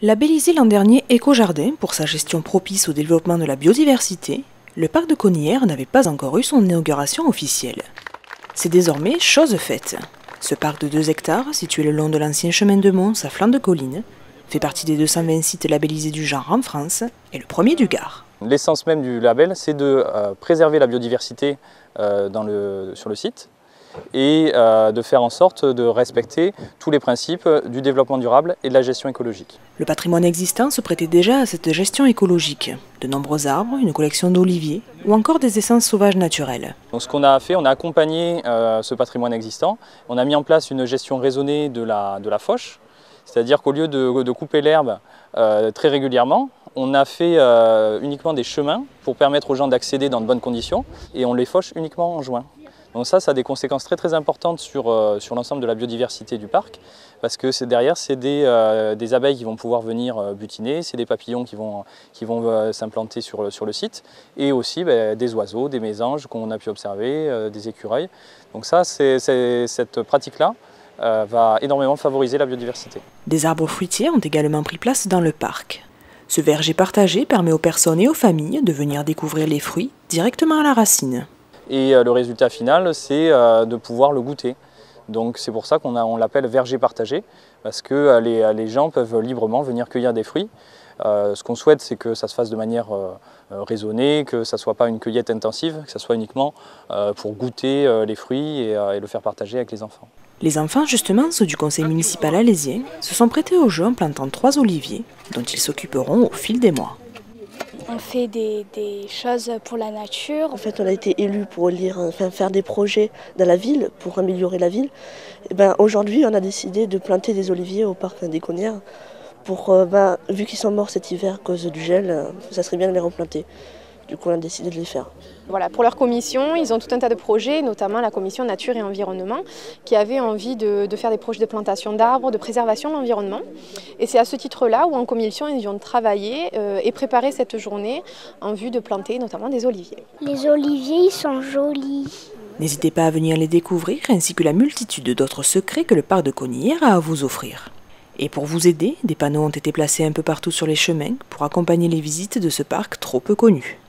Labellisé l'an dernier Éco-Jardin pour sa gestion propice au développement de la biodiversité, le parc de Conillères n'avait pas encore eu son inauguration officielle. C'est désormais chose faite. Ce parc de 2 hectares, situé le long de l'ancien chemin de Mons à flanc de colline, fait partie des 220 sites labellisés du genre en France et le premier du Gard. L'essence même du label, c'est de préserver la biodiversité sur le site et de faire en sorte de respecter tous les principes du développement durable et de la gestion écologique. Le patrimoine existant se prêtait déjà à cette gestion écologique. De nombreux arbres, une collection d'oliviers ou encore des essences sauvages naturelles. Donc ce qu'on a fait, on a accompagné ce patrimoine existant. On a mis en place une gestion raisonnée de la fauche, c'est-à-dire qu'au lieu de couper l'herbe très régulièrement, on a fait uniquement des chemins pour permettre aux gens d'accéder dans de bonnes conditions et on les fauche uniquement en juin. Donc ça a des conséquences très importantes sur l'ensemble de la biodiversité du parc parce que derrière, c'est des abeilles qui vont pouvoir venir butiner, c'est des papillons qui vont s'implanter sur le site et aussi des oiseaux, des mésanges qu'on a pu observer, des écureuils. Donc cette pratique-là va énormément favoriser la biodiversité. Des arbres fruitiers ont également pris place dans le parc. Ce verger partagé permet aux personnes et aux familles de venir découvrir les fruits directement à la racine. Et le résultat final, c'est de pouvoir le goûter. Donc c'est pour ça qu'on l'appelle verger partagé, parce que les gens peuvent librement venir cueillir des fruits. Ce qu'on souhaite, c'est que ça se fasse de manière raisonnée, que ça ne soit pas une cueillette intensive, que ça soit uniquement pour goûter les fruits et le faire partager avec les enfants. Les enfants, justement, ceux du conseil municipal alésien, se sont prêtés au jeu en plantant 3 oliviers, dont ils s'occuperont au fil des mois. On fait des choses pour la nature. En fait, on a été élus pour faire des projets dans la ville, pour améliorer la ville. Aujourd'hui, on a décidé de planter des oliviers au parc des Conillères. Vu qu'ils sont morts cet hiver à cause du gel, ça serait bien de les replanter. Du coup, on a décidé de les faire. Voilà, pour leur commission, ils ont tout un tas de projets, notamment la commission nature et environnement, qui avait envie de faire des projets de plantation d'arbres, de préservation de l'environnement. Et c'est à ce titre-là où en commission, ils ont travaillé et préparé cette journée en vue de planter notamment des oliviers. Les oliviers, ils sont jolis. N'hésitez pas à venir les découvrir, ainsi que la multitude d'autres secrets que le parc de Conillères a à vous offrir. Et pour vous aider, des panneaux ont été placés un peu partout sur les chemins pour accompagner les visites de ce parc trop peu connu.